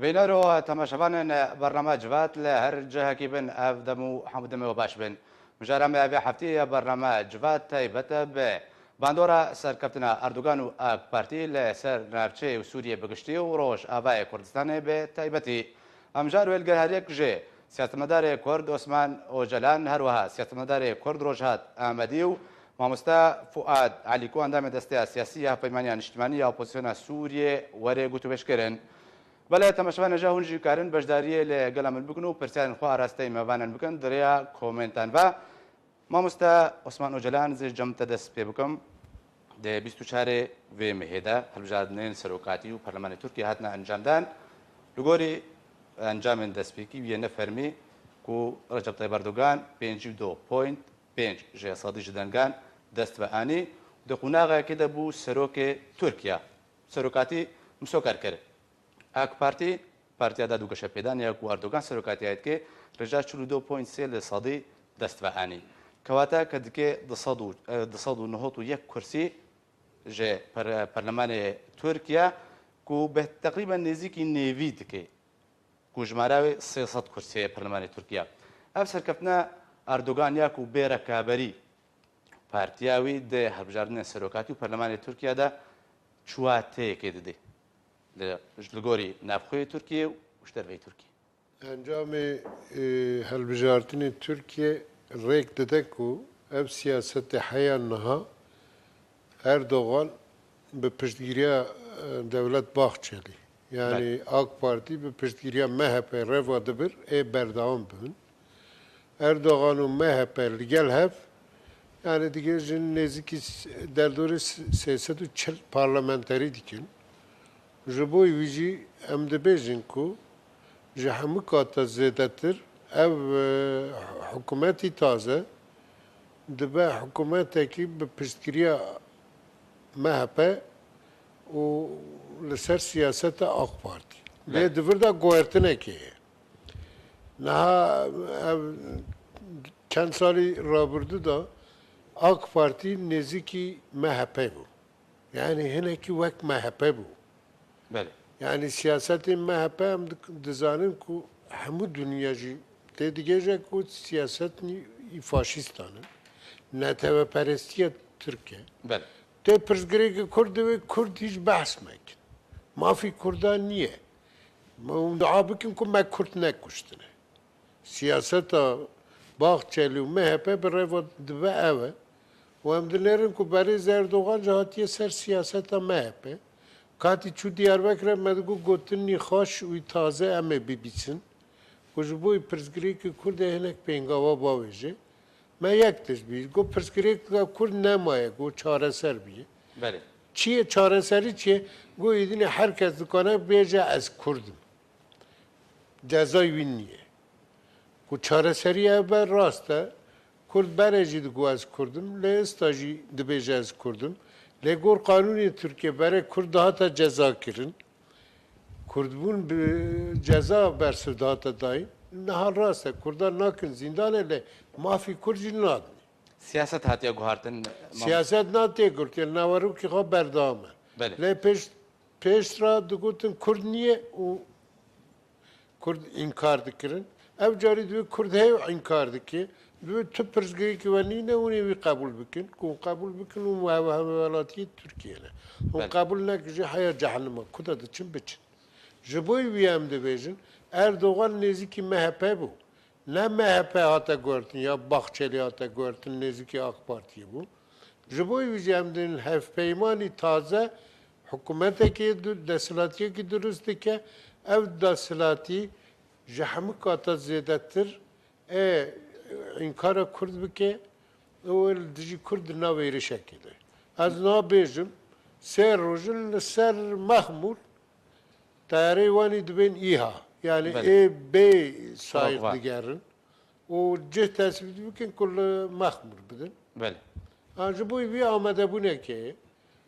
وینرو تماشاوان برنامه جوات لهر جهه کی بن افدمو حمدمو باش بن مجرم اوی هفته برنامه جوات تایبت به باندورا سرکفتنا اردوغان و اک پارتی لسر نافچه و سوریه بگشتی و روش آوای کردستان به تایبتی امجار ویلگرهریک جه سیاستمدار کرد عثمان اوجلان هروها سیاستمدار کرد روجهات آمدی و مامستا فؤاد علیکو اندام دسته سیاسی پیمانیان اجتماعی اپوزیسیون سوریه وره گوتو بشکرن بله تماشاوان جا هونجی کارن بجداری لگل عمل بکن و پرسیان خواه راسته موانن بکن دریا کومنتان و مامستا عثمان اوجلان زی جمت دست پی بکم ده 24 و مهدا هلبجاردنین سروکاتی و پارلمان ترکیه هاتنا انجام دان لگوری انجام دست پیکی و نفرمی کو رجب طیب اردوغان 52.5 جه صادی جدنگان دست و آنی ده قناغه که ده بو سروک ترکیه سروکاتی مسوکر کرد اک پارتیا دادو گشه پیدان یا کو اردوغان سروکاتی هایت که رجا 42.3 لصادی دست و آنی کواتا کدکه دصادو نهوتو یک کرسی جه پارلمان ترکیه کو به تقریبا نزدیکی نیوید که کو جماراوی 300 کرسی پارلمان ترکیه اف سرکفتنا اردوغان یا کو بیره کابری پارتیاوی ده هلبجاردن سروکاتی و پارلمان ترکیه ده چواته که ده لگوری نافخوی ترکیه و اشتروی ترکیه انجام هلبجاردن ترکیه ریک داده کو اف سیاست حیان نها اردوغان به پشتگیری دولت باخچلی یعنی آک پارتی به پشتگیری MHP روا دبر بردام بون اردوغان و MHP لگل هف yani دیگه جن نزدیکی در دور 340 پارلمانتری دیکن جبوی ویجی ام دبیجن کو جهمو کاتا زیدتر او حکومتی تازه دبه حکومتی که به پشتگیری MHP و لسر سیاست آق پارتی لی دور دا گوهرتنه که نه چند سالی رابرده دا آق پارتی نزدیکی MHP بود یعنی هنه که وقت MHP بود بله yani siyasetin MHP hem dizanin ku hemû dünya jî tê digêje ku siyasetî faşîstanın neteveperestiya Tirkiye بله tê pirsgirêkê Kurd divê Kurd hiç behs mekin mafî Kurdan niye dua bikin ku me Kurd nekuştine siyaseta Bahçeli û MHP bi rêva dibe ev e û em dilerin ku berê Erdogan ji hatiye ser siyaseta MHP کاتی چو دیاربکر مدگو گوتنی خاش و تازه امه بیبیسن کجبوی پرسگری که کرد هنک پینگاوا باویجه ما یک تشبیه گو پرسگری که کرد نمایه گو چاره سر بیه بله چیه چاره سری چیه گو ایدین هر کس دکانه بیجه از کردم جزای وین نیه گو چاره سری اول راسته کرد برجی دگو از کردم لیستاجی دبیجه از کردم لگور قانونی ترکیه برای کرد هاتا جزا کرن کردبون به جزا برسد هاتا داین نه راسته کردان ناکن زندانه لی مافی کردی نادنی سیاست هاتیا گوهارتن سیاست ناتیه کرد که نوارو که خواه بردامه بله لی پیش را دگوتن کرد نیه و کرد انکار دکرن اف جاری دوی کرد هیو انکار دکی دوی تو پرسگری که ونینه اونی وی قبول بکن کون قبول بکن و مهوالاتی ترکیه نه اون قبول نکجه حیا جهنمه کدا دچن بچن جبوی ویم دبیجن اردوغان نزدیکی MHP بو نه MHP هاتا گورتن یا باخچلی هاتا گورتن نزدیکی AK Parti بو جبوی ویم دین هف پیمانی تازه حکومته که دستلاتی که درسته که اف دستلاتی جهمه کاتا زیدتر inkara Kurd bike o dici Kurd naveri şekilde. Az ne bejim ser rojun ser mahmur tayari vani dibin İHA yani B sahip digerin o cih tespit bikin kullu mahmur bidin. بله Ancak bu bir amade bu ne ki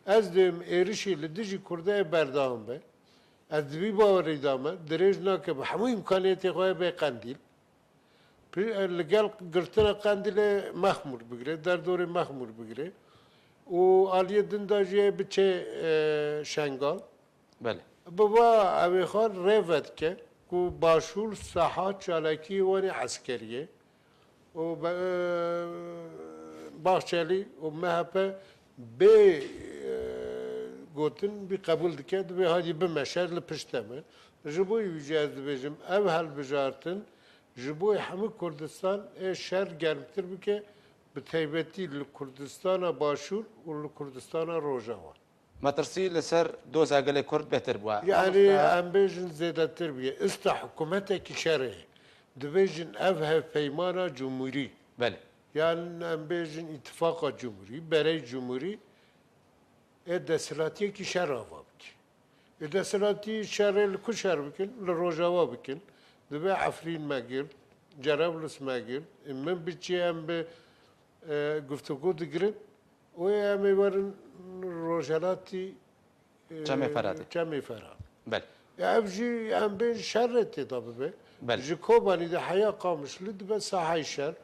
az dem erişiyle dici Kurd'a berdağım be az dibi bavar idame derej nake hamu imkaniyeti koya be kandil لگل گرتنا قندیل مخمور بگیره در دور مخمور بگیره و آلیه دنداجیه بچه شنگال بله بابا اوی خان ریوت که کو باشور ساحات چالکی وانی عسکریه و باخچالی و مهپه به گوتن بی قبول دکد به هادی به مشهد لپشتمه جبوی ویجاز دبیجم او هل بجارتن جبوی همه کردستان شهر گرمتر بکه به تایبەتی لە کوردستانە باشوور و لە کوردستانە ڕۆژاوە مەترسی لەسەر دۆزە گەلێ کورد بێتر بووە یعنی ئەم بێژن زێدەتر بێ ئێستا حکوومەتێکی شەرەیە دەبێژن ئەv هەڤپەیمانە جمهوری یان ئەم بێژن ئیتفاقا جمهوری بەرەی جمهوری دەسەڵاتیەکی شەراوا بکە دەسەڵاتی شەرێ لە کو شەر بکەن لە ڕۆژاوا بکەن دەبێ عەفرین مەگرد جەرەبلس مەگرد من بچێ ئەم بێ گفتگو دەگرن و ئەمێ وەرن ڕۆژهەلاتی چەمێ فەران ئەv jî em bê şerê têda bibe ji Kobanî de heya Qamişlî dibe sahayê şer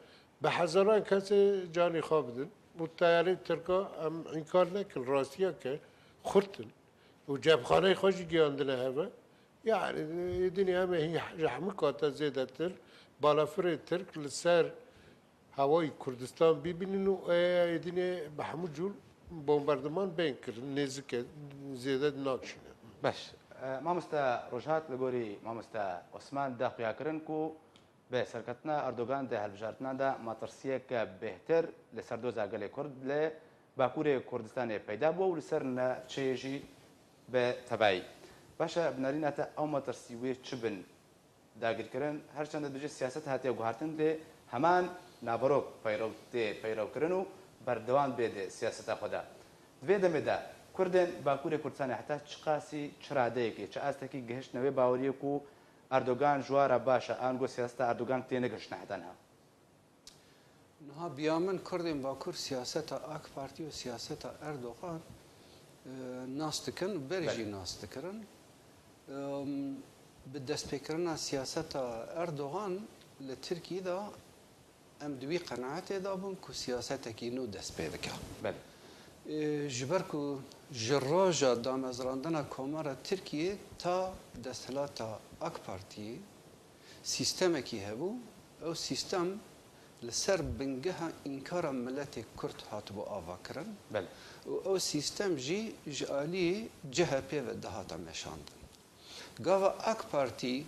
bi hezaran kesê canê xwe bidin û tayarê Tirka em înkar nekin rastiyeke xurtin û cebxaneyê xwe jî giyandine heve yani êdînê em ê ji hemû kata zêdetir balafirê Tirk li ser هوای کردستان ببینین و êdînê bi hemû cûr bombardeman bên kirin nêzik e zêde nakişîne baş mamosta rojhat li gorî mamosta Osman de xuyakirin ku bi serketina Erdogan de hilbijartina de matirsiyek bêhtir li ser doza gelê Kurd li Bakurê Kurdistanê peyda bû û li ser çiyê jî bi tevayî başa binarîna te ew matirsî wê çi bin dagirkirin her çanda dijî siyaset hatiye guhartin lê heman نابرۆک پەیڕەوکردن و بەردەوام بێت سیاسەتا خۆدا دوێ دەمێدا کوردێن باکوورێ کوردستانی حتا چ قاسی چ ڕادەیەکی چه ئاستێکی گەهشتنەوەی باوەریەک و ئەردۆگان ژوارە باشە ئانگۆ سیاستا ئەردۆگان تێنەگەشتنە حتەنها نها بیا من کردیم باکوور سیاستا ئاک پارتی و سیاستا ئەردۆغان ناس دکن بەرژی ناس دکردن bi destpêkirina siyaseta Erdogan li Tirkiyê de em di wî qenaetê de bûn ku siyasetekî nû dest pê dike ji ber ku ji roja damezrandina komara Tirkiyê ta desthilata AK Partiyê sîstemekî hebû ew sîstem li ser bingeha înkara miletê Kurd hatibû avakirin û ew sîstem jî ji aliyê CHP ve dihata meşandin gava AK Partî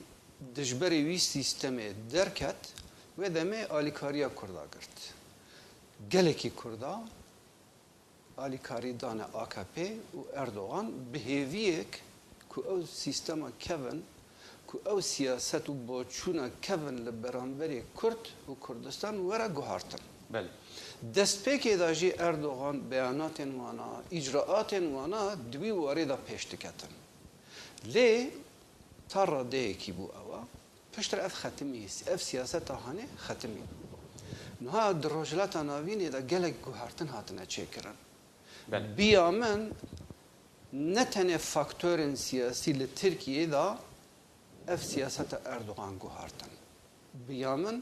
dijberê wî sîstemê derket ve demê alîkariya Kurda girt. Gelekî Kurda alîkarî dane AKP û Erdogan bi hêviyek ku ew sîstema kevin ku ew siyaset û boçûna kevin li beramberê Kurd û Kurdistan were guhartin. Destpêkê de jî Erdogan beyanatên wana, îcraatên wana di wî warê de pêş diketin. Lê ta radeyekî bû ew پشتر اف ختمی است اف سیاست آهانه ختمی نها در رجلات ناوینی دا گلک گوهرتن هاتنه چیکرن بیا من نتنه فاکتورن سیاسی ل ترکیه دا اف سیاست اردوغان گوهرتن بیا من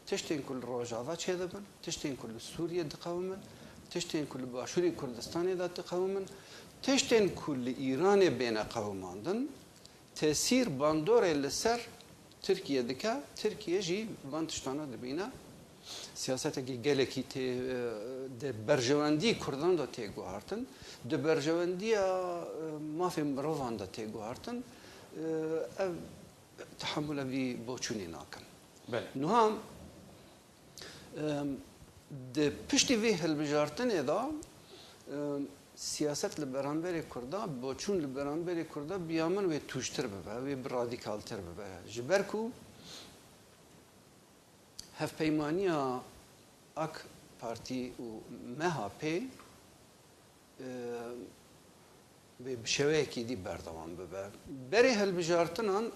تشتین کل روجاوا چه دبن تشتین کل سوریه دقومن تشتین کل باشوری کردستانی دا دقومن تشتین کل ایران بین قوماندن تاثیر باندور لسر Türkiye'deki Türkiye jî van tiştana dibîne siyasetekî gelekî tê de berjewendî Kurdan da tê guhartin di berjewendiya mafê mirovan da tê guhartin ev teḥemûla vî boçûnê nakin niha di piştî vê hilbijartinê da siyaset li beramberê Kurda boçûn li beramberê Kurda biya min wê tûştir bibe wê bi radîkaltir bibe ji ber ku hevpeymaniya AK Partî û MHP wê bi şeweyekî dî berdewam bibe berê hilbijartinan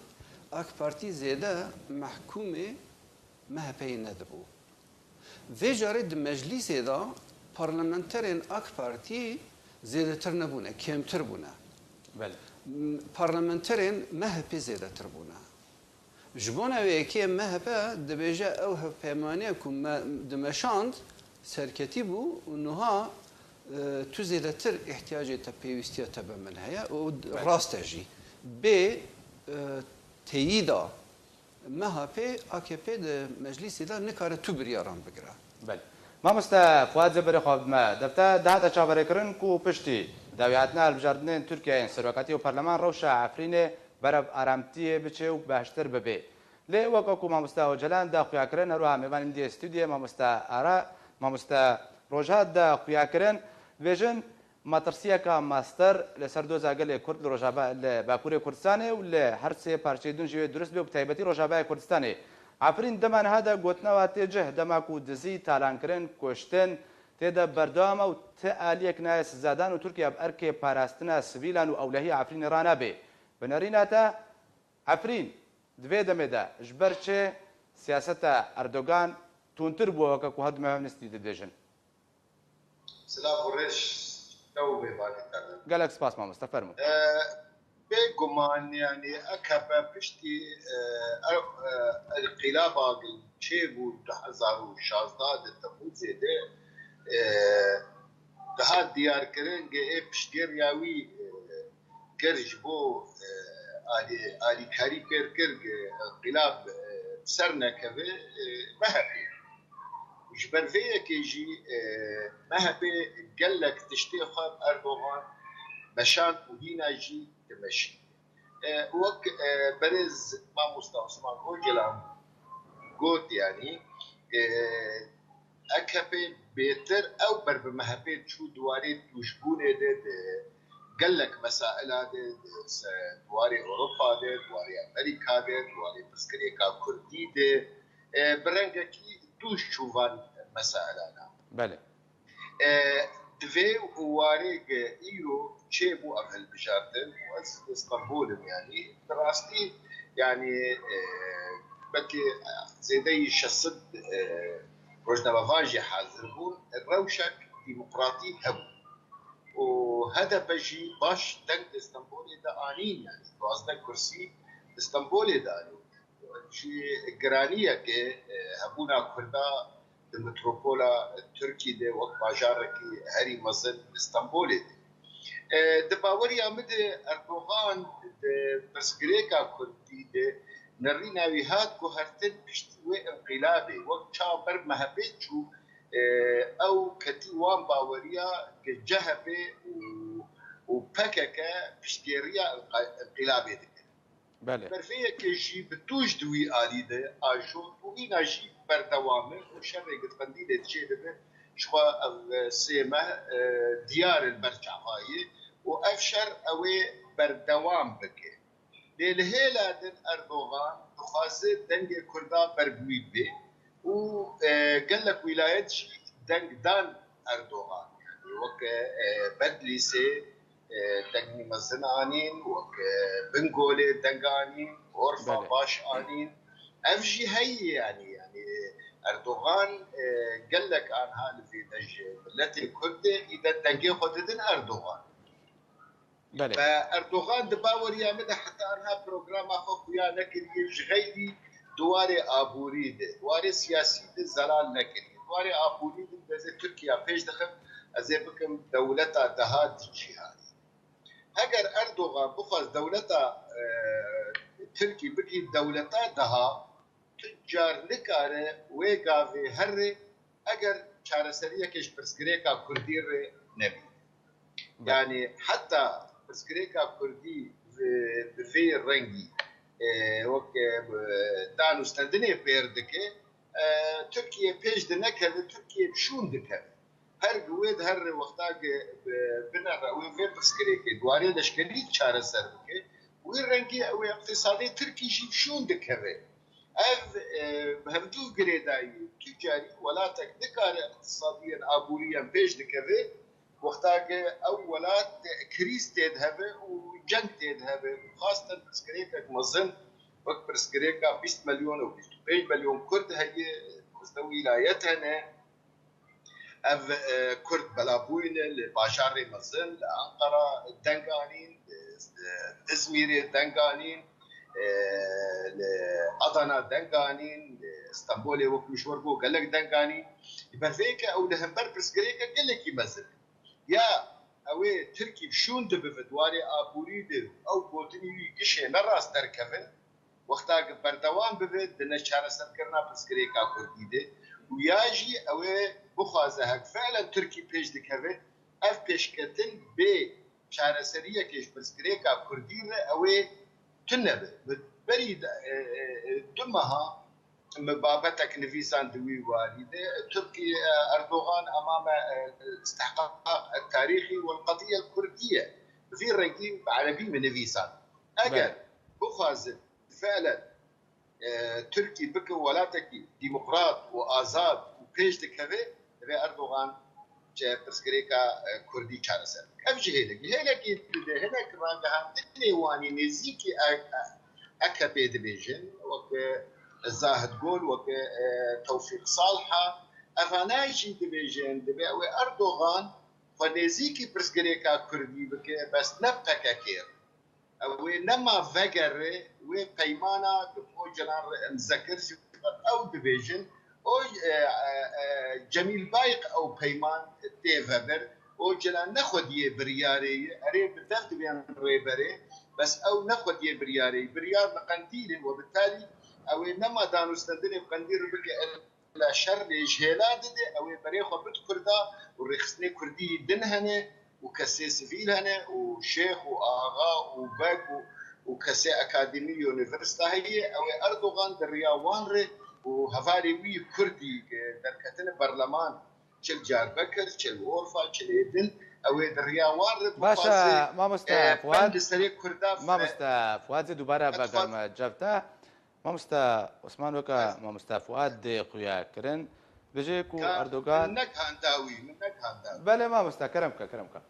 AK Partî zêde mehkûmê MHP'yê nedibû vê jarê di meclîsê da parlamenterên AK Partî zêdetir nebûne kêmtir bûne parlamenterên MHP zêdetir bûne ji bo nevêyekê MHP dibêje ew hevpeymaniye ku dimeşand serketî bû û niha tu zêdetir ihtiyacê te pêwîstiya te bi min heye û rast e jî ب تيدا مها في AKP ده مجلس ده نكاره تو برياران بگره. بله. ما مستا فؤاد زبری خواب ما دبتا ده چابره کرن کو پشتی داویاتنا البجاردن ترکیه این سروکاتی و پارلمان روشا عفرین برب آرامتی بچه و بهشتر ببه. لی وقت ما مستا و جلان دا خویا کرن هرو هم ایوان دی استودیو ما مستا آرا ما مستا روجات دا خویا کرن ویژن ماترسیه کا ماستر لسر دو زاگل کرد روجابا باکوری کردستانه و هر سه پارچه دون جوی درست به تایبتی روجابا کردستانه. عفرین دمان هذا قوتنا واتجه دماكو دزي تالانكرن كوشتن تيدا بردوام و تاليك ناس زادان وتركيا بأركي باراستنا سبيلان وأولهي عفرين رانابي بناريناتا عفرين دوي دمدا جبرچه سياسة أردوغان تونتر بوهكا كو هاد مهم نستي ديجن سلام ورش توبي باقي قالك سباس ما مستفرمو بگمان يعني أكبر بشتي القلابة الشيبو تحزارو شازداد التفوزي ده تهاد ديار كرن جه بشتير ياوي كرج بو آلي كاري كرج قلاب سرنا كبه مهبي وجبر فيه كيجي مهبي قالك تشتيخ أردوغان مشان ودينا جي تمشي وك برز ما مستعصمان هوجلام قوت يعني أكبر بيتر أو برب مهبت شو دواري توشبونه ده قال لك مسائل هذه دواري أوروبا ده دواري أمريكا ده دواري بسكريكا كردي ده برنجكي توش شوفان مسائل هذا بله دوی وارگ ایرو چه بو اول بجاردن و اسطنبول يعني دراستي يعني بكي زيدي شصد روجنا بفاجي حاضر بون الروشك ديمقراطي هبو وهذا بجي باش دنك اسطنبول دا آنين يعني وازنا كرسي اسطنبول دا آنين شي جرانية كي هبونا كردا المتروبولا تركي ده وقت باجاركي هاري مصر اسطنبول ده باوري عمد اردوغان ده برسكريكا كردي ده نرينا ويهات كوهرتن بشتوى انقلابي وقت شابر مهبت شو او كتيوان باوريا جهبي وبككا بشتيريا انقلابي ده بله برفيه كيجي بتوج دوي آلي ده آجون وإنا جي بردوامه وشر قد قنديلة تجيبه شوى سيمة ديار المرجع هاي وأفشر أوي بردوام بكي للهيلا دن أردوغان تخاصي دنجي كردا بربوي بي وقال لك ولايات دنج دان أردوغان يعني وك بدليسي دنجي مزنانين وك بنغولي دنغانين ورفا باش آنين أفجي هي يعني أردوغان قال لك عن هذا في دج التي كرد إذا دنجي خددن أردوغان بله فأردوغان دباور يا مدى حتى أنها بروجرام أخوك يا نكري غيري دواري آبوري دواري سياسي زلال نكري دواري آبوري بزي تركيا فيش دخل أزي بكم دولتا دهات جهاد اگر اردوغان بخواست دولتا ترکی بگی دولتا دها تجار نکاره ویگاوی هر اگر چارەسەریە کەش پرسگرێکا کوردی ڕێ نەبی یعنی حتا پرسگرێکا کوردی بفێ ڕەنگی وەک دانوستەندنێ پێر دکێ تورکیە پێش دنەکەوێت تورکیە بشوون دکەوێت هەر گوێت هەر وەختا بنەڕە وێ vê پرسگرێکێ دوارێ لەشکەری چارەسەر بکێ وی ڕەنگی ئەوێ اقتصادی تورکیشی بشوون دکەوێت ev hevdû girêdayî tûcarî welatek nikare iqtisadiyan abûriyan pêş dikeve wextakê ew welat krîz tê diheve û ceng tê diheve xastan pirsgirêkek mezin wek pirsgirêka 20 milyon û 25 milyon Kurd heye bizde wîlayet hene ev Kurd belabûyine li bajarê mezin li Enqera deng anîn İzmîrê deng anîn لأضنا دنقانين اسطنبول وقت مشوار بو قال لك دنقاني يبرفيك او لهمبر برسكريكا قال لك يمزل يا اوي تركي بشون دبف دواري ابوري دو او بوتني قشه نراس دركفن وقتا بردوام ببد دنا شهر سركرنا بسكريكا كرديده وياجي اوي بخوازه فعلا تركي بيج دكفه اف بيشكتن ب شهر سريه كيش بسكريكا كرديده اوي تنبه بريد دمها بابتك نفيسان دوي والده تركي اردوغان امام استحقاق التاريخي والقضيه الكرديه في رنجين عربي من نفيسان اجل بخاز فعلا تركي بك ولاتك ديمقراط وازاد وبيج دكفه في اردوغان جاء برسكريكا كردي تشارسر افجي هيلك هناك رانجها نيواني نزيكي اكابي ديفيجن وك زاهد جول وك توفيق صالحه افانايجي ديفيجن دبي اردوغان فنزيكي برسكريكا كردي بك بس نبقى كير او نما فجر وبيمانا بفوجنا مذكر او ديفيجن او جميل بايق او بيمان تيفبر او جلا ناخذ يه برياري اريد بدفت بين ريبري بس او ناخذ يه برياري بريار قنديل وبالتالي او انما دانو استندني بقنديل بك لا شر جهلاد او بريخو بت كردا ورخصني كردي دنهنه وكسي سفيل هنا وشيخ واغا وباك وكسي اكاديمي يونيفرسيتي هي او اردوغان درياوان وهفاري وي كردي دركتن برلمان شل جار بكر شل غرفه شل ايدن او درياوان باشا ما مستعد فؤاد كردا ما مستعد فؤاد دوباره بقرم جفته ما مستعد عثمان وكا ما مستعد فؤاد قويا كرن بجيكو اردوغان منك هانداوي بله ما مستعد كرمك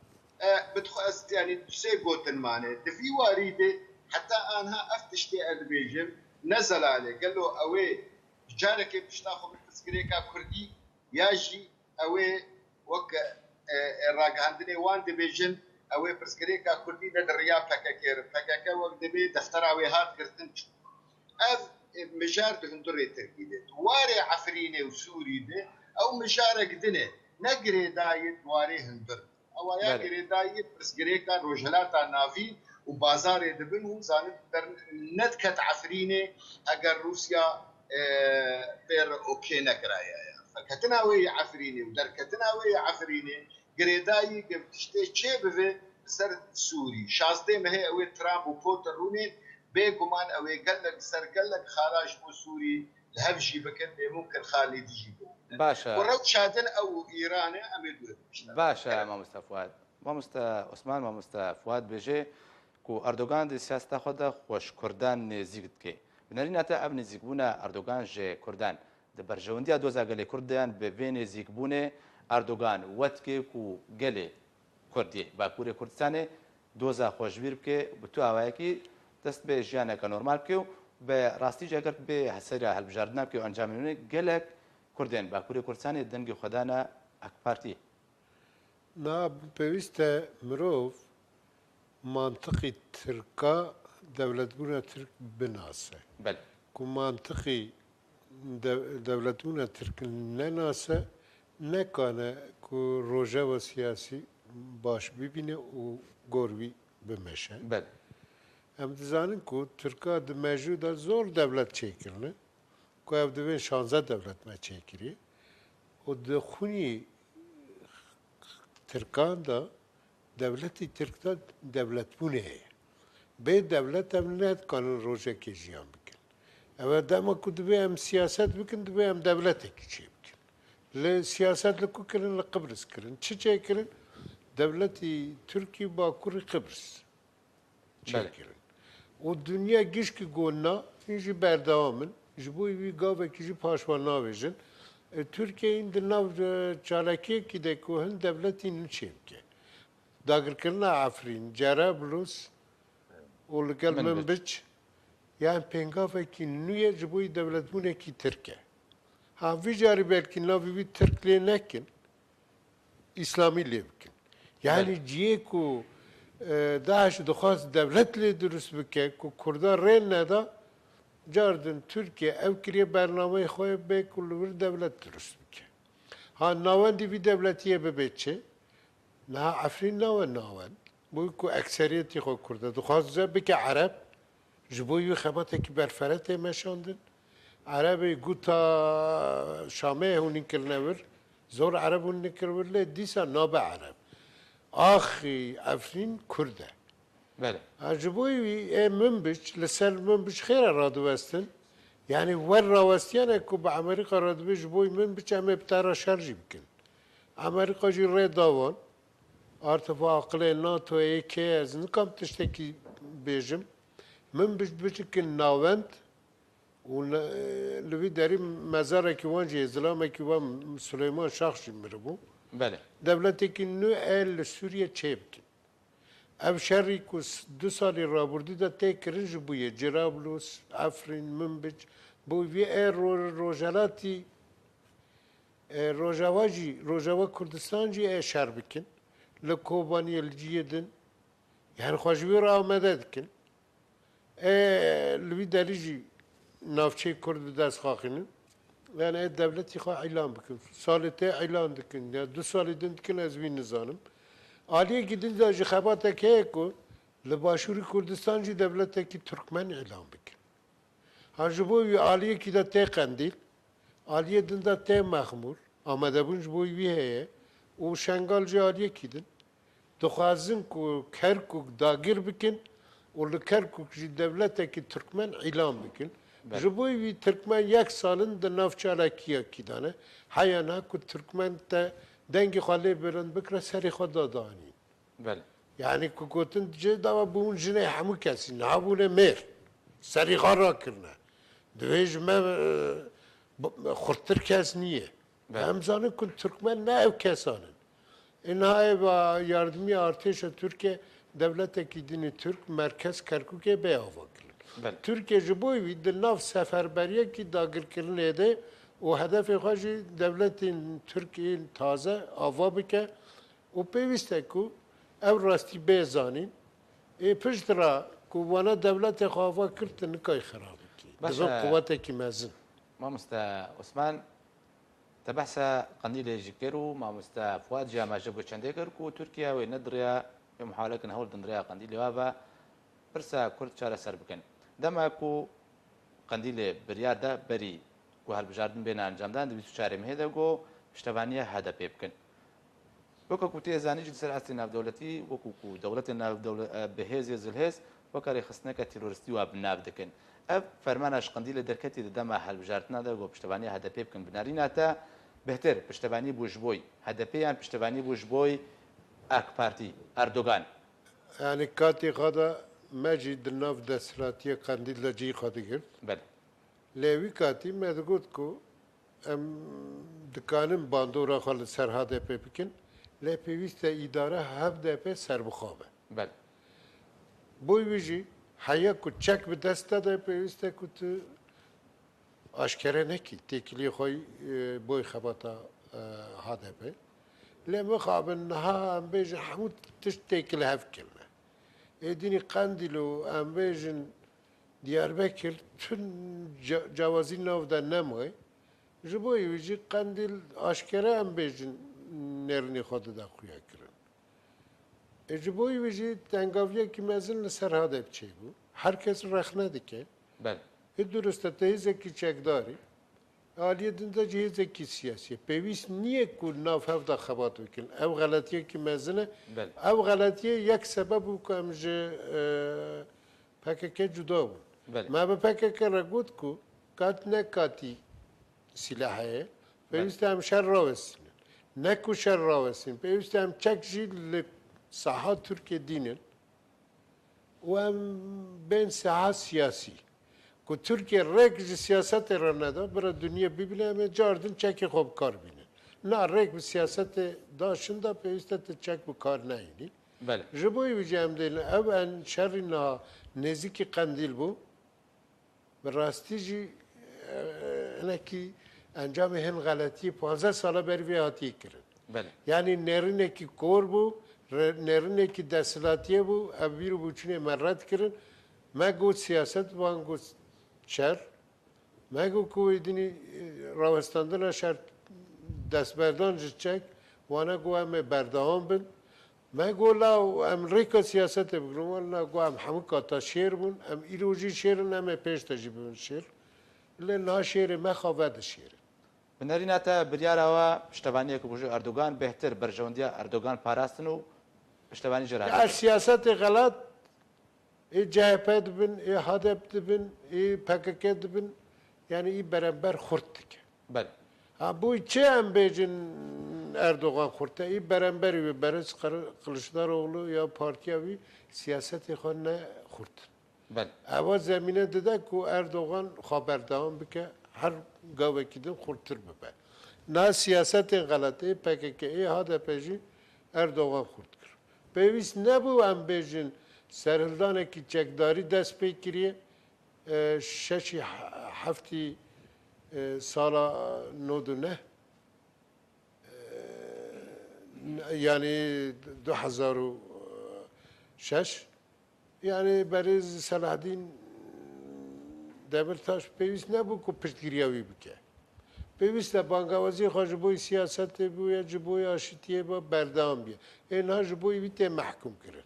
بتخص يعني سيغوتن ماني في واريده حتى انها افتشتي البيجم نزل عليه قال له اوي جارك بتشتاخذ بالتسكريكا كردي ياجي اوي وك راق عندني وان ديفيجن اوي برسكريكا كردي ده الرياض فكاكير وك دبي دفتر اوي هات كرتنش اف مجار دهندري تركي ده واري عفريني وسوري ده او مجار قدنه نقري دايت واري هندر او يا قري دايت برسكريكا روجلاتا نافي وبازار دبن وزانت ندكت عفرينه اگر روسيا بير اوكي نكرايا فكتنا وي عفرينه ودركتنا وي عفرينه قريداي قبتشتي تشيبه سر سوري شازدي ما هي او ترامب وبوتر روني بيغمان او قال لك سر قال لك خراج مو سوري الهفجي بكن ممكن خالد يجيب باشا ورو شادن او ايران اميدو باشا ما مستفواد ما مست عثمان ما مستفواد بيجي کو اردوغان د سیاست خود خوش کردان نزیک کی بنرین اتا اب نزیک بونه اردوغان ج کردان د برجوندیا دوزا گله کردان به وین نزیک بونه اردوغان وقت کی کو گله کردی باکور کردستان دوزا خوشبیر کی بتو اوای کی دست به جانه ک نورمال کی به راستی جگر به حسرا هل بجاردنا کی انجام نه گله کردن باکور کردستان دنگ خدانا اک پارتی نا بویسته مروف منطقي تركا دولتنا ترك بناسه بله كو منطقي دولتنا ترك نناسه نكانه كو روجا سياسي باش ببينه و غوروي بمشه بله هم دزانن كو تركا د موجوده زور دولت چيكرنه كو اف دوين 16 دولت ما چيكري و د خوني تركان دا دولتی ترکتا دولت بونه به دولت هم نهد کانون روزه که جیان بکن اما دما که دوی هم سیاست بکن دوی هم دولت که چی بکن سیاست لکو کرن لقبرس کرن چه کرن دولتی ترکی باکور قبرس چه کرن و دنیا گیش که گونا اینجی بردوامن جبوی وی گاوه که جی پاشوان ناویجن ترکیه این در ناو چالکی که ده که هن دولتی نچه بکن داگر کرنا عفرین جرابلس ولقل من بچ يعني بينقافة كي نوية جبوي دولت بونه كي تركه ها في جاري بالكي نافي في ترك لي نكن إسلامي لي بكن يعني جيكو داعش دخواست دولت لي درس بكه كو كردان رين ندا جاردن تركيا أو كريه برنامه خواه بكل ور دولت درس بكه ها نواندي في دولتيه ببيتشه نه عفرین ناون بوی کو اکثریتی خو کرده دخواست زبه که عرب جبوی خباته که برفرت مشاندن عرب گوتا شامه هونین کرنور زور عرب هونین کرنور لی دیسا نابه عرب آخی عفرین کرده بله عجبوی منبش لسر منبش خیر رادو وستن يعني ور راوستيانا كو بأمريكا رادبش بوي من بيش أمي بتارا شرجي بكن أمريكا جي ري داوان ارتفاق ناتو اي كي از نكام تشتكي بيجم من بيش كن ناوند و لوي داري مزارة كيوان جي ازلام كيوان سليمان شخصي مربو بله دولتي كي نو ال سوريا چه بكن اف شری کو 2 سالی رابردی دا تکرنج بویه جرابلوس افرین منبج بوی روجالاتی روجاوا کردستان جی شر بکن لکوبانی الجیدن yani خوشوی را آمده دکن لوی دلیجی نافچه کرد دست خاخینن yani devleti خواه اعلان بکن سالته اعلان دکن یا 2 سالی دن دکن از وی نزانم Aliye gidince ji xebateke ye ku li Başûrî Kurdistan jî devletekî Türkmen elan bikin. Ha ji bo wî aliyekî de tê qendîl, aliyê din de tê mexmûr, amedebûn ji bo wî heye û şengal jî aliyekî din. Dixwazin ku Kerkûk dagir bikin û li Kerkûk jî devletekî Türkmen elan bikin. Ji bo wî Türkmen yek salin di nav çalakiyekî dane. Heyana ku Türkmen te دنگی خاله برند بکره سری خود دادانی. بله. یعنی که گفتن جه دوا بون جنه همو کسی نبونه مر سری خارا کرنه. دویج من خورتر کس نیه. همزانه کن ترکمن نه او کسانن. اینهای با یاردمی ارتش ترکیه دولت کی دین ترک مرکز کرکوکه به آوا کرد. ترکیه جبوی وید ناف سفربریه کی داگر کرنه ده و هدف خواهی دولت ترکیه تازه آوا بکه و پیوسته که او راستی بزانین پشت را که وانا دولت خواهی کرد نکای خراب کی بزن قوته کی مزن ما مستا عثمان تبحث قنديل جكرو ما مستا فؤاد جامع جبو چندكر كو تركيا وندريا محاولة كن هول دندريا قنديل وابا برسا كرد شارع سر بكن دما كو قنديل بريار دا بري و هەڵبژاردن بێنە ئەنجامدان 24 مهێدا گۆ پشتەوانیە هەدە پێ بکەن وەکو کوتی ێزانیی سەر ئاستی ناودەوڵەتی وەکو دەوڵەتی بەهێزی زلهێز وەکاری خستنەکە تیرۆریستی وا بناو دەکەن ئەف فەرمانە شقندی لە دەرکەتی دەدەما هەڵبژاردننادا گۆ پشتەوانیە هەدە پێ بکەن بناریناتە بهتر پشتەوانی بوو ژبۆی هەدەپێیان پشتەوانی بوو ژبۆی ئاک پارتی ئەردۆگان yani کاتی خدا مەجی دناو دەسەڵاتیە قندیل لە جێی خۆ دەگرت لیوی کاتی مدگود کو دکانم باندورا خال سرحد پی بکن لی پیوست اداره هفت پی سر بخوابه. بله. بوی ویجی حیا کو چک به دست داده پیوسته کو تو آشکاره نکی تکلی خوی بوی خباتا هاده پی لی مخابن ها ام بیج حمود تش تکل هف کلمه. ایدینی قندیلو ام بیجن Diyarbakır tüm cavazî nav da nemoy ji bo wî qendîl aşkere em bêjin nêrînê xwe da xuya kirin ji bo wî jî tengaviyekî mezin li ser hade biçêbû herkes rexne dike durist e hêzekî çekdarî aliyê din de jî hêzekî siyasî pêwîst niye ku nav hev da xebat bikin ev xeletiyekî mezin e ev xeletiye yek sebeb bû ku em ji PKK cuda bûn ما به PKK را گفت کو کات نکاتی سلاحه پیوسته هم شر راوستین نکو شر راوستین پیوسته هم چک جیل ساحه ترکیه دینن و هم بین ساحه سیاسی کو ترکیه رک جی سیاست را ندا برای دنیا ببینه همه جاردن چکی خوب کار بینه نه رک به سیاست داشتن دا پیوسته چک به کار نهینی جبوی ویجه هم دیلن او ان شر نه نزدیکی قندیل بو به راستی جی اینکی انجام هن غلطی 15 ساله بر وی هاتی کرد. یعنی نرینه کی کور بو نرینه کی دستلاتیه بو ابیر بو چونه مرد کردن ما گفت سیاست وان گفت شر ما گفت کوی دینی راوستاندن شر دست بردان جچک وانا گوه همه بردهان بند ما قولا امریکا سیاست بگرم ولی گو ام همه کاتا شیر بون ام ایروجی شیر نمی پیش تجیبون شیر لی نه شیر ما خواد شیر بنریناتا بریارەوە پشتەوانیەک بژ ئەردوگان بهتر بەرژەوەندیە ئەردوگان پاراستن و پشتەوانی جێرا سیاست غلط ای CHP dibin ای HDP dibin ای PKK dibin yani iyi beraber kurttuk. بله Ha bu içe em bejin Erdoğan kurtta iyi beraber ve Beres Kılıçdaroğlu ya partiye bir siyaseti xanne kurt. بله Ava zemine dedi ki Erdoğan haberdar bike her gavekidin kurtur bebe. Na siyaseti galatı PKK HDP'ci Erdoğan kurttur. Pevis ne bu em bejin serhildaneki çekdari dest pekiriye şeşi hafti sala nodune yani 2006 yani beriz Selahaddin Demirtaş pevis ne bu kupirtgiriyavi bike. Pevis de bangavazi hacboy siyaseti bu ya ciboy aşitiye bu berdam bir. En hacboy bite mahkum kirin.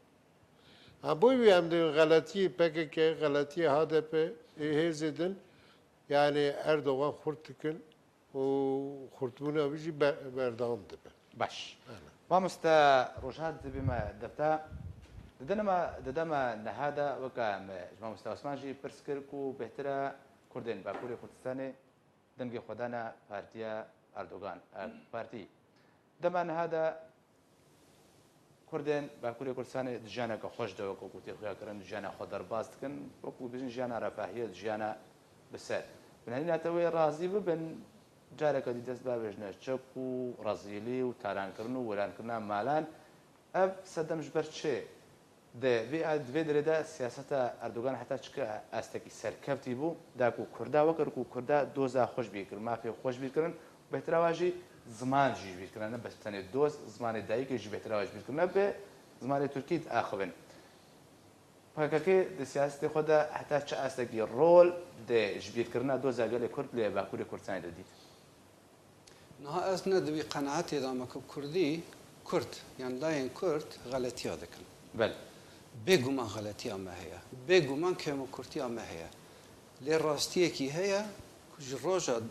Ha bu bir hem de galatiye PKK, galatiye HDP hezedin yani Erdoğan kurttukun o kurtbuna bizi berdam dibe. باش مامۆستا ڕۆژهات دەبێمە دەفتا دەدەمە نەهادا وەکە مامۆستا عوسمانژی پرس کرد و بهترە کوردێن باکووری کوردستانê دەنگی خۆدانە پارتیە ئەردۆغان پارتی دەما نەهادا کوردێن باکووری کوردستانê ژیانێکە خۆش دەوەکە گوتی خویاکردن ژیانە خۆ دەرباز دکن وەکو بژین ژیانە ڕەفاهیە ژیانە بسەر بنەریناتەوەی ڕازی ببن جارێکە دی دەست بابێژنە چەک و ڕەزیلی و تارانکردن و وەرانکردنا مالان ئەv سەدەمش بەر چێ دوێ درێدا سیاسەتە ئەردوگان حتا چکە ئاستێکی سەرکەوتی بوو داک و کوردا وەکرد و کوردا دۆزا خۆش بیرکرد مافێ خۆش بیرکردن بەهتراواژی زمان ژیش بیرکردنە بەس تەنێ دۆز زمانی دایکێژی بەهتراواژ بیرکردنە بێ زمانی تورکیت ئاخبن پاکەکەی دە سیاستی خۆدا حتا چه ئاستێکی ڕۆل دێ ژبیرکردنا دۆزا گەلێ کورد لێ باکووری کوردستانی دەدیت نها از ندوی قناعتی دامه که کردی کرد یعنی لاین کرد غلطی ها دکن بله بگومان غلطی ها هیا بگومان که مکرتی ها هیا لی راستیه کی هیا کج روژا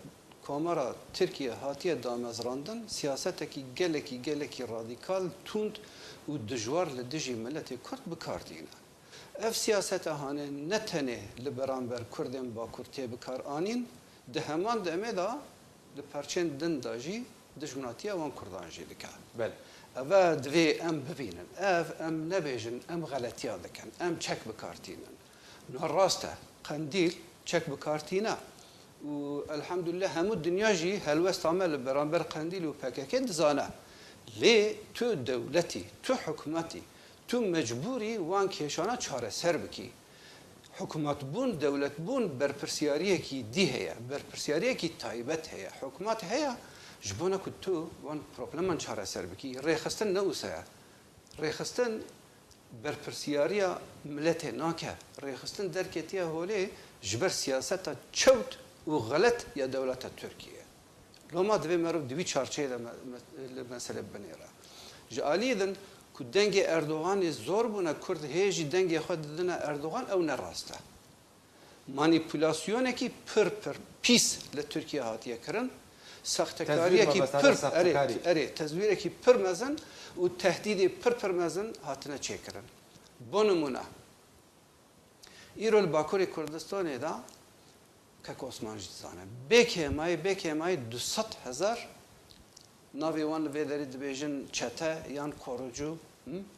کامرا ترکیه هاتیه دامزراندن سیاست کی رادیکال توند و دجوار لدجی ملت کرد بکاردینه اف سیاست هانه نتنه لبرانبر کردن با کردی بکار آنین ده همان دمه دا لپرچین دن داجی دشمناتیه وان کردان جی دکه بله اوه دوی ام ببینن ام نبیجن ام غلطیه دکن ام چک بکارتینن نه راسته قندیل چک بکارتینه و الحمدلله همو دنیا جی هلوست عمل برانبر قندیل و پککه دزانه لی تو دولتی تو حکومتی تو مجبوری وان کشانه چاره سر بکی حکومت بون دولت بون برپرسیاریه کی دی هیا برپرسیاریه کی تایبت هیا حکومت هیا جبونا که تو وان پروبلمان چاره سر بکی ریخستن نوسه ریخستن برپرسیاریا ملت ناکه ریخستن درکتیه هولی جبر سیاست چوت و غلط یا دولت ترکیه لما دوی مرو دوی چارچه مسئله بنیره جالیدن که دنگ اردوغان زور بونه کرد هیچی دنگ خود دادن اردوغان او نراسته مانیپولاسیونه کی پر پیس لترکیه هاتیه کرن ساختکاریه کی تزویره کی پر مزن و تهدیدی پر مزن هاتنه چه کرن بونمونه ایرول باکوری کردستانه دا که عثمانجی زانه بکه مای 200,000 ناوی وان وی دارید بیشن چته یان کوروجو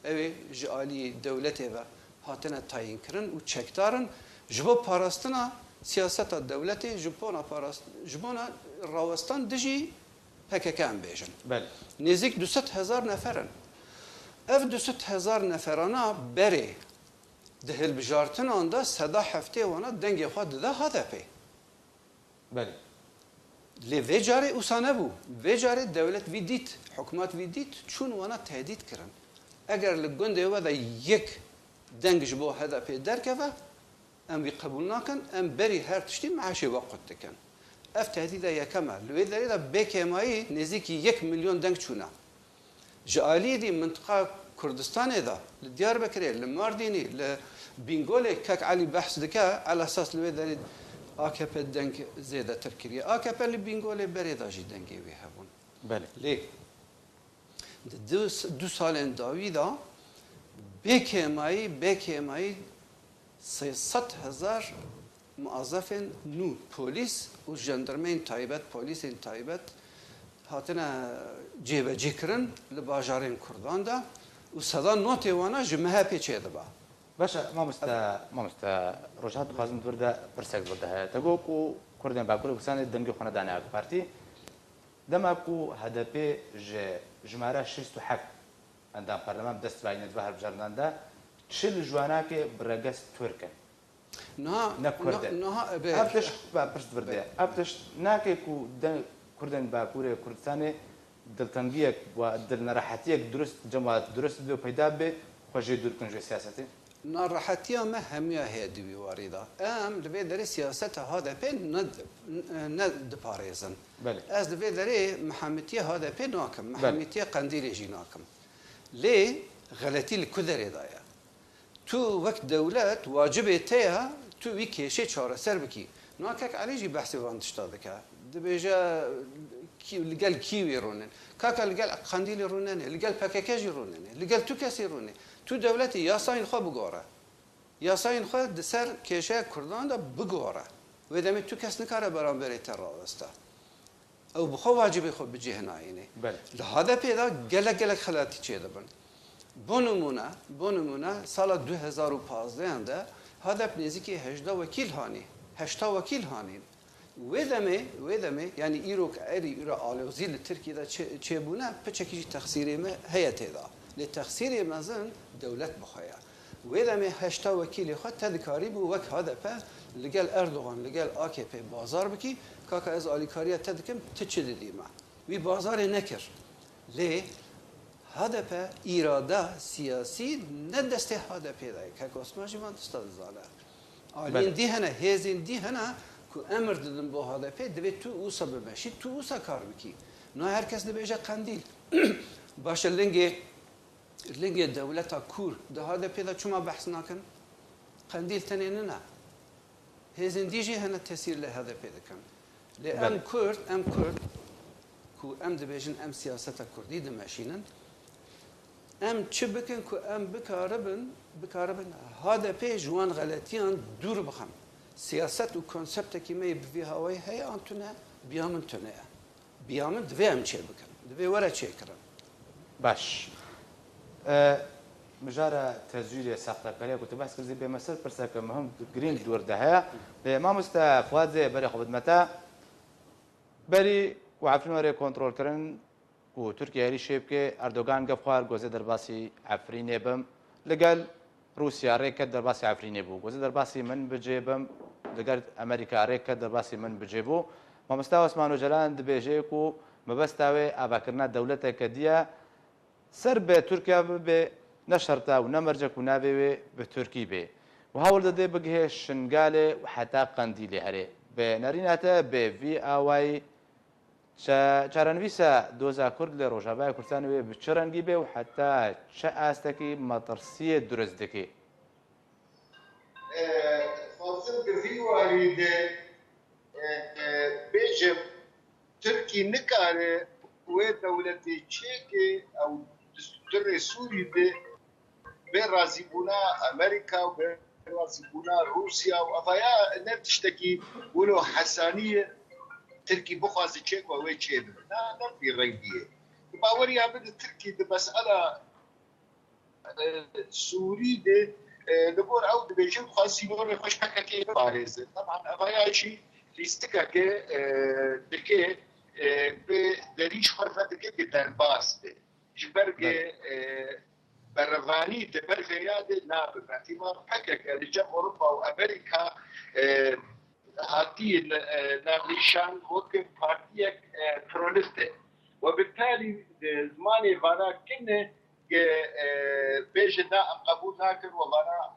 اوی جالی دولتی و هاتنه تعیین کردن و چکدارن جبو پاراستنا سیاست دولتی جبونا راوستان دجی پککان بیشن بله نزدیک 200,000 نفرن اف 200,000 نفرانا بری دهل بجارتن آندا صدا هفته وانا دنگ خود ده هدفه بله لی وجاره اوسانه بو وجاره دولت ویدیت حکومت ویدیت چون وانا تهدید کرن اگر لگنده و دا یک دنگ جبو هدف درکه و ام بی قبول نکن ام بری هر تشتی معاشی وقت دکن اف تهدید یکمه لوی داری دا بکمایی نزدیکی 1 میلیون دنگ چونه جالی دی منطقه كردستان إذا لديار بكري لمارديني لبنغولي كاك علي بحث دكا على أساس لويدا AKP دنگ زیاده ترکیه AKP لی بینگولی بريدا جي دنگی وی هبون بله ليه دو سال داویدا بكماي 300,000 موظف نو پلیس و جندرمین تایبت پلیسین تایبت هاتنا جیبه جیکرن لباجارین کردان دا و صدا نوتی وانا جمعه پیچه دبا باشا ما مستا روجهات خازم برده برسك برده تقول كو كردن باكل كسان دنگي خونه دانه اك بارتي دماكو هدفي جماره 67 عندما برلمان دست باين ظهر بجرناندا تشل جواناك برقص تركن نه ابتش برست برده ابتش ناكي كو كردن باكوري كردستاني دلتنگيك و دلنراحتيك درست جماعت درست بيو پیدا به خوشي دور كن جو سياستي ناراحتيا ما هميا هي وارده لبي دري سياسه هذا بين ند باريزن بله از لبي دري محمتيه هذا بين ناكم محمتيه قنديل يجي ناكم ليه غلطي الكدري دايا تو وقت دولت واجبتها تو ويكيشي چاره سر بكي ناكك عليجي بحثي وان تشتادك دبيجا لقال كيوي رونن كاكا لقال قنديل رونن لقال باكاكاجي رونن لقال تو كاسي رونن تو دولتی یاساین خو بگوره یاساین خو دسر کشه کردان دا بگوره و دمی تو کس نکاره برانبری تراوستا او بخو واجبی خو بجه ناینه بله لهذا پیدا گلک خلاتی چه دبن بونمونه سال 2015 انده هدف نزدیکی 8 وکیل هانی و دمی یعنی ایروک ایرا آلوزی ترکیه دا چه بونه پچکیجی تقصیری ما هیته دا لتخسير مازن دولة بخايا وإذا ما هشتا وكيل خد تذكاري بو وك هذا با لقال أردوغان لقال AKP بازار بكي كاكا از آليكاريا تذكم تشد ديما وي بازار نكر ليه هذا با إرادة سياسي ندسته هذا بيدا كاكا اسمه جوان تستاد زاله آلين دي هنا هزين دي هنا كو أمر ددن بو هذا با دوي تو اوسا بمشي تو اوسا كار بكي نو هركس نبيجا قنديل باش لنگه دولتا کور ده هذا پیدا چما بحث نکن قندیل تنینه هزندیجی هنه تاثیر له هذا پیدا کن لأم كرد كو ام دبیجن ام سیاست کردی دماشینن ام چه بکن کو ام بکاربن هذا پی جوان غلطیان دور بخم سیاست و کنسپت کی می بی هوای هی انتونه بیامن دوی ام چه بکن دوی ورا چه کرن باش مجارة تزوير ساقطة كلية كنت بحث كذي بمسألة برسك مهم جرين دور دهيا ما مستفاد بري خبط متى بري وعفن وري كنترول كرن وتركيا هري شيبك أردوغان قفخار جوزي درباسي عفرين بم لقال روسيا ريكا درباسي عفرين بو جوزي درباسي من بجيبم لقال أمريكا ريكا درباسي من بجيبو ما مستوى اسمانو جلان دبيجيكو ما بستوى أباكرنا دولة كدية سر به ترکیه به نشرتا و نمرجك و ناوی به ترکی به و هاول داده بگه شنگاله و حتی قندیلی هره به نریناته به وی آوای چارنویسا دوزا کرد لی روژابای کردستانوی به چرنگی به و حتی چه آستکی مطرسی درست دکی فاصل گفی واریده بیجم ترکی نکاره و دولتی چیکی او دستور سوری ده به راضی بونا امریکا و به راضی بونا روسیا و افایا نتشتکی ولو حسانیه ترکی بخوازی چیک و وی چیده نه فی رنگیه باوری عبد ترکی ده مسئله سوری ده لبور عود بيجيب خاصي نور يخش حكا كي باريزه طبعا افايا شيء ليستكا كي دكي بدريش خرفه دكي درباس ده جبرجه برواني دبرجياد ناب باعتبار حكا كرجال اوروبا وامريكا هاتي نابليشان وكن بارتيك ترولسته وبالتالي زماني فانا كنا بيجنا قبول ناكر وغانا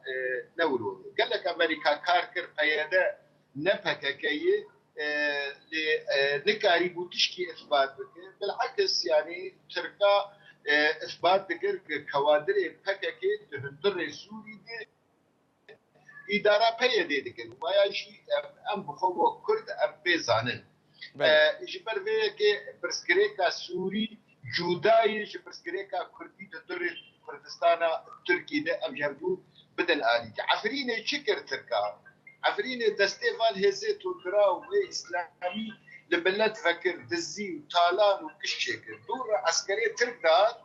نولو قال لك امريكا كاركر قياده نفكه كي لنكاري بوتشكي اثبات بالعكس يعني تركا اثبات دکر کوادر PKK هندر سوری ده اداره پیدا دکر و یا شی ام بخو کرد ام بزانن جبر وی که پرسکریکا سوری جدایی که پرسکریکا کردی در کردستان ترکی ده ام جردو بدن آلی عفرین چکر ترکا عفرین دستیوان هزت و درا و اسلامی لبلد فكر دزي وطالان وكشكر دور عسكرية تركدار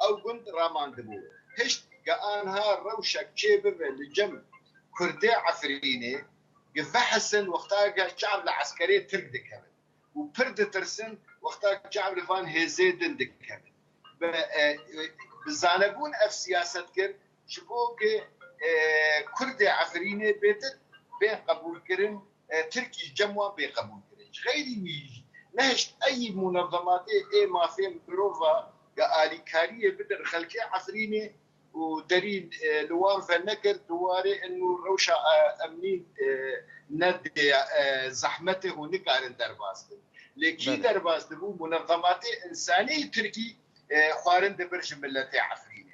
أو قند رامان دبو هشت قانها روشك شيبر لجم كردي عفريني قفحسن وقتها شعب العسكرية تركدك كمان وبرد ترسن وقتها شعب لفان هزيدن دك كمان بزانبون اف سياسة كر شبوك كردي عفريني بيتر بين قبول كرن تركي جموان بين قبول غيري ميجي نهشت اي منظمات اي ما في بروفا قالي كاريه بدر خلكي عفريني ودرين لوان فنكر دواري انه روشا امنين ند زحمته ونقار درباس لكي درباس دبو منظمات انسانيه تركي خوارن دبرش ملتي عفريني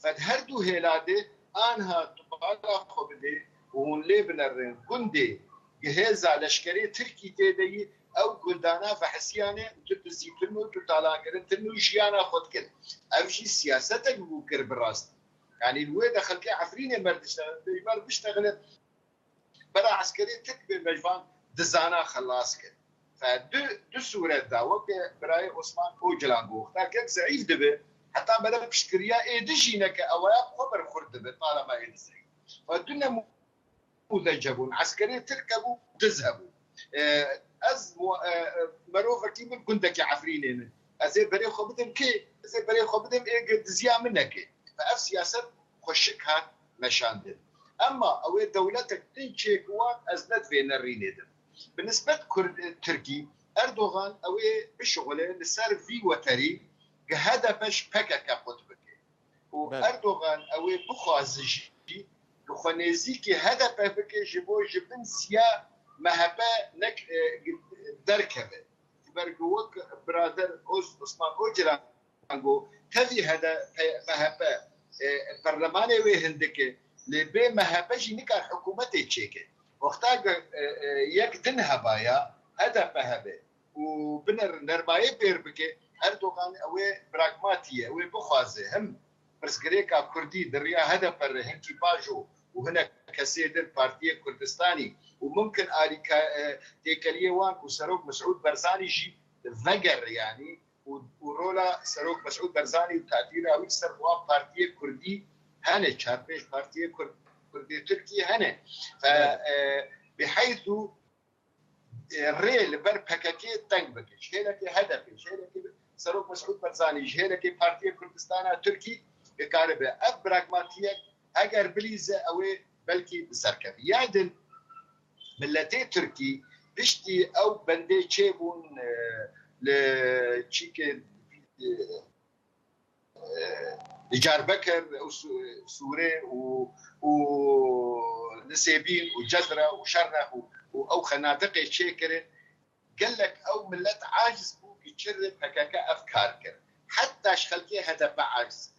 فهردو هيلاده انها طبعا خبدي وهون ليبنر كندي جهاز لشكري تركي تدي او قلدانا فحسيانه تتزيتنو تطالعن تنو شيانا خد كده امشي سياستك بوكر براست يعني الوي دخل كي عفرين مرد بيشتغل برا عسكري تكبي مجفان دزانا خلاص كده فدو صورة داوك براي عثمان اوجلانغو اختار زعيف دبه حتى بدا بشكريا اي دجينك اويا خبر خرد دبه طالما اي زعيف فدنا مذجبون عسكري تركبوا تذهبوا از مروفه كيما كنتك عفرينين ازي بري خبدم كي ازي بري خبدم ايه دزيا منك فاف سياسه خشكها نشاندن اما او دولتك تنشيكوان ازنت فين الرينيدم بالنسبه كرد تركي اردوغان او بشغله لسار في وتري هدفش بكك قطبك واردوغان او بخازجي خونيزي كي هدف بك جبو جبن سيا مهبا نك دركبه برجوك برادر عثمان اوجلانغو تفي هذا مهبا برلماني وهندك لبي مهبا جينك حكومتي تشيك وقتا يك دنهبايا هدف مهبا وبنر نرماي بيربك اردوغان او براغماتيه او بخوازه هم برسكريكا كردي دريا هدف هنكي باجو وهنا كسيدر بارتيه كردستاني وممكن آلي تيكاليه وان وسروق مسعود برزاني جي ذقر يعني ورولا سروق مسعود برزاني وتأثيرها ويكسر وان بارتيه كردي هنا شاربيش بارتيه كردي تركي هنا بحيث الريل بر بكاكي تنبكش هنا كي هدفش هنا كي سروق مسعود برزاني هنا كي بارتيه كردستان تركي كاربه اف براغماتيه اگر بليزه او بلكي بسركبي يعدل ملتي تركي بشتي او بندي تشيبون لتشيك لجار بكر سوري ونسيبين وجزره وشرح او خنادق تشيكر قال لك او ملت عاجز بو يتشرب هكاكا افكار كر حتى شخلكي هدف عاجز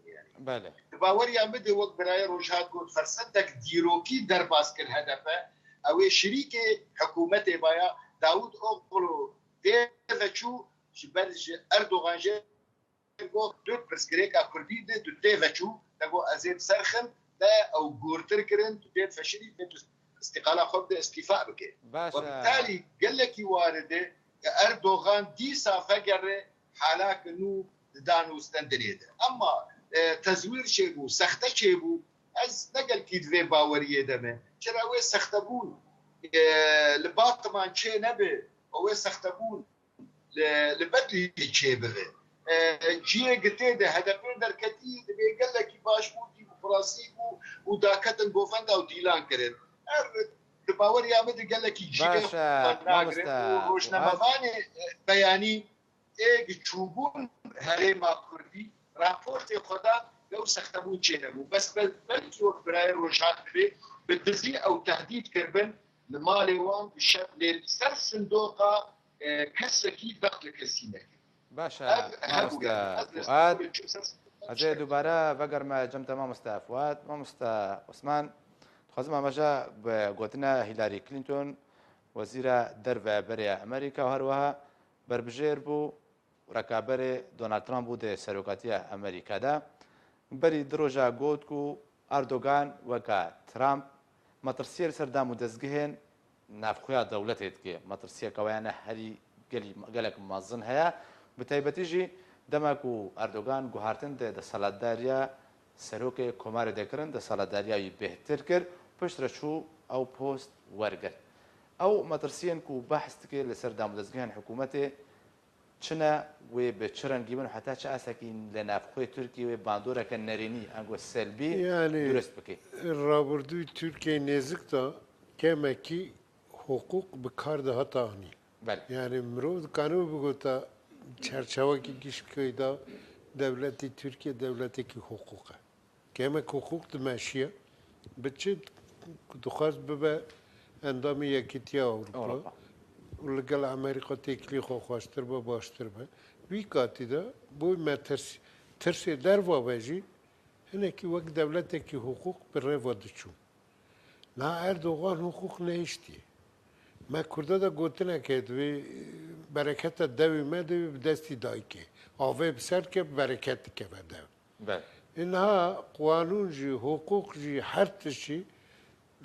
يعني بله باوريا مدي وقت براي روجات قلت فرصتك ديروكي درباس كل هدفه او شريك حكومتي بايا داود اوغلو ديفاتشو شبرج اردوغان جي قلت دوت برسكريكا كردي دو ديفاتشو تقو ازيد سرخن دا او غورتر كرن ديت فشري استقاله خد استيفاء بك وبالتالي قال لك وارده اردوغان دي سافجر حالاك انه دانو استندريده اما تزوير شيبو سخته شيبو از نقل كيد في باوريه دمه شرا وي سختبون لباطمان شي نبي او سختبون لبدلي شيبه جي قتيده هدفين دركتي بيقول لك باش مودي فراسي وداكتن بوفندا وديلان كرن باوريه مد قال لك جي روشنا مفاني بياني ايه تشوبون هريما كردي رابورت خدا لو سختمون چنبو بس بلكي وقت براي روشات بي بالدزي او تهديد كربن لمالي وان بالشكل سر صندوقه كسكي دخل كسينك باشا مامۆستا فواد ئەجێ دووبارە بەگەرمە جەمتە مامۆستا فواد مامۆستا عوسمان دخوازم ئاماژە بە گوتنە هیلاری کلینتۆن وەزیرە دەربە بەرێ ئەمریکا و هەروەها بربژێر بوو ڕکابەرێ دۆنالد ترامپ بوو دێ سەرۆکاتیە ئەمریکادا بەری درۆژە گوت و ئەردۆگان وەکە ترامپ مەترسیە سەردام و دەستگهێن نافخویا دەوڵەتێتکێ مەترسیەکەوەیانە هەری گەلێک مەزن هەیە بتایبەتیژی دەماک و ئەردۆگان گوهارتن دێ دەسەڵاتداریە سەرۆکێ کۆمارە دەکردن دەسەڵاتداریاوی بێتر کرد پشترە چوو ئەو پۆست وەرگرت ئەو مەترسیەن و بەحستکێ لەسەر دام و دەستگهێن حکوومەتێ چنە وێ بە چ ڕەنگی بن حتا چه ئاساکین لە نافخۆی تورکی وێ باندۆرەکە نەرێنی ئەنگۆ سەلبی درست بکەیت ڕابردووی تورکیای نێزیکدا کەمێکی حقوق بکاردە هەتاهنی یعنی مرۆڤ دکانەوە بگوتە چەرچاوەکی گشت بکەیدا دەوڵەتی تورکیا دەوڵەتێکی حقوقە کەمێک حقوق دمەشیە بچێت دخواست ببە ئەندامی یەکێتیە ئەوروپا لەگەڵ ئەمریکا تێکلی خۆخواشتر بە باشتر بە وی کاتیدا بۆی مە ترسێ دەرواڤژی هەنێکی وەک دەوڵەتێکی حقوق بڕێوە دەچوو نا ئەردۆغان حقوق نەهێشتیە مە کوردەدا گوتنەکە دوێ بەرەکەتە دەوی مە دەوی بدەستی دایکێ ئاوێ بسەرکە بەرەکەتکە بەدەو اینها قانون جی حقوق جی هەر تشی